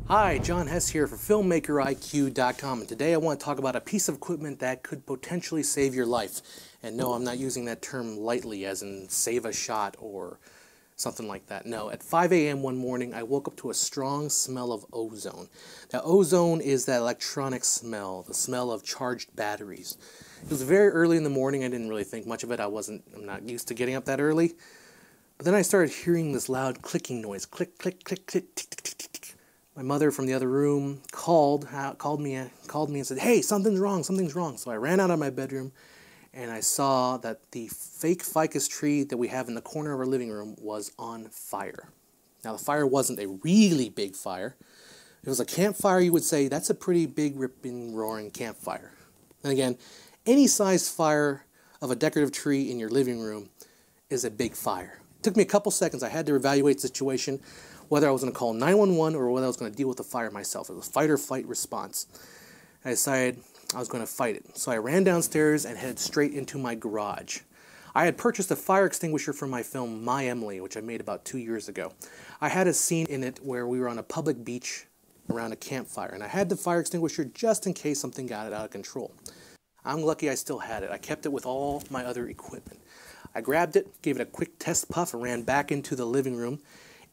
Hi, John Hess here for FilmmakerIQ.com, and today I want to talk about a piece of equipment that could potentially save your life. And no, I'm not using that term lightly as in save a shot or something like that. No, at 5 a.m. one morning I woke up to a strong smell of ozone. Now ozone is that electronic smell, the smell of charged batteries. It was very early in the morning. I didn't really think much of it. I'm not used to getting up that early. But then I started hearing this loud clicking noise. Click, click, click, click, tick, tick, tick, tick, tick. My mother from the other room called me and said, "Hey, something's wrong, something's wrong." So I ran out of my bedroom and I saw that the fake ficus tree that we have in the corner of our living room was on fire. Now the fire wasn't a really big fire. If it was a campfire, you would say that's a pretty big, ripping, roaring campfire. And again, any size fire of a decorative tree in your living room is a big fire. It took me a couple seconds. I had to evaluate the situation, whether I was going to call 911 or whether I was going to deal with the fire myself. It was a fight or flight response. I decided I was going to fight it. So I ran downstairs and headed straight into my garage. I had purchased a fire extinguisher for my film My Emily, which I made about 2 years ago. I had a scene in it where we were on a public beach around a campfire, and I had the fire extinguisher just in case something got it out of control. I'm lucky I still had it. I kept it with all my other equipment. I grabbed it, gave it a quick test puff, and ran back into the living room,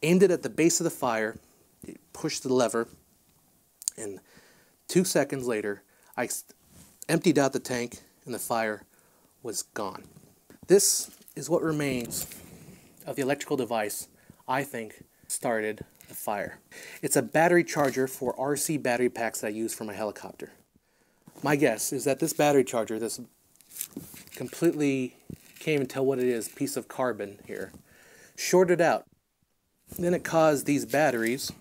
aimed it at the base of the fire, pushed the lever, and 2 seconds later, I emptied out the tank and the fire was gone. This is what remains of the electrical device I think started the fire. It's a battery charger for RC battery packs that I use for my helicopter. My guess is that this battery charger, this completely, can't even tell what it is, piece of carbon here, shorted out. Then it caused these batteries,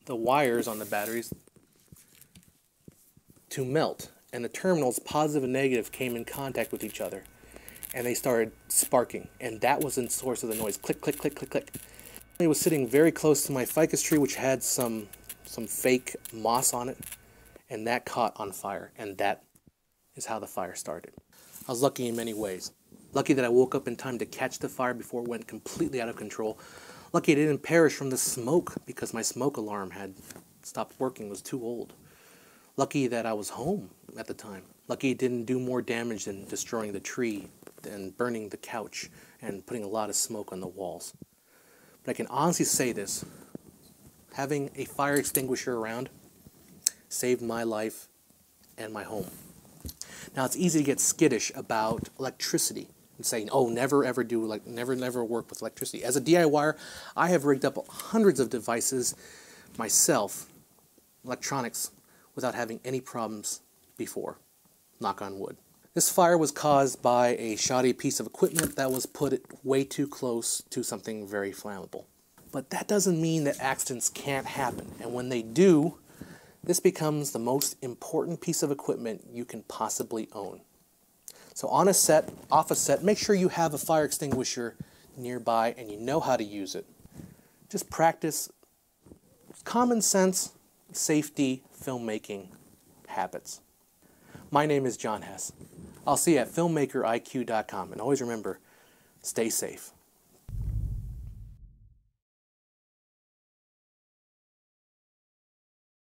the wires on the batteries, to melt. And the terminals, positive and negative, came in contact with each other. And they started sparking. And that was the source of the noise. Click, click, click, click, click. It was sitting very close to my ficus tree, which had some fake moss on it. And that caught on fire. And that is how the fire started. I was lucky in many ways. Lucky that I woke up in time to catch the fire before it went completely out of control. Lucky it didn't perish from the smoke because my smoke alarm had stopped working, was too old. Lucky that I was home at the time. Lucky it didn't do more damage than destroying the tree and burning the couch and putting a lot of smoke on the walls. But I can honestly say this, having a fire extinguisher around saved my life and my home. Now it's easy to get skittish about electricity and saying, oh, never ever do, never work with electricity. As a DIYer, I have rigged up hundreds of devices myself, electronics, without having any problems before. Knock on wood. This fire was caused by a shoddy piece of equipment that was put way too close to something very flammable. But that doesn't mean that accidents can't happen. And when they do, this becomes the most important piece of equipment you can possibly own. So on a set, off a set, make sure you have a fire extinguisher nearby and you know how to use it. Just practice common sense, safety, filmmaking habits. My name is John Hess. I'll see you at FilmmakerIQ.com, and always remember, stay safe.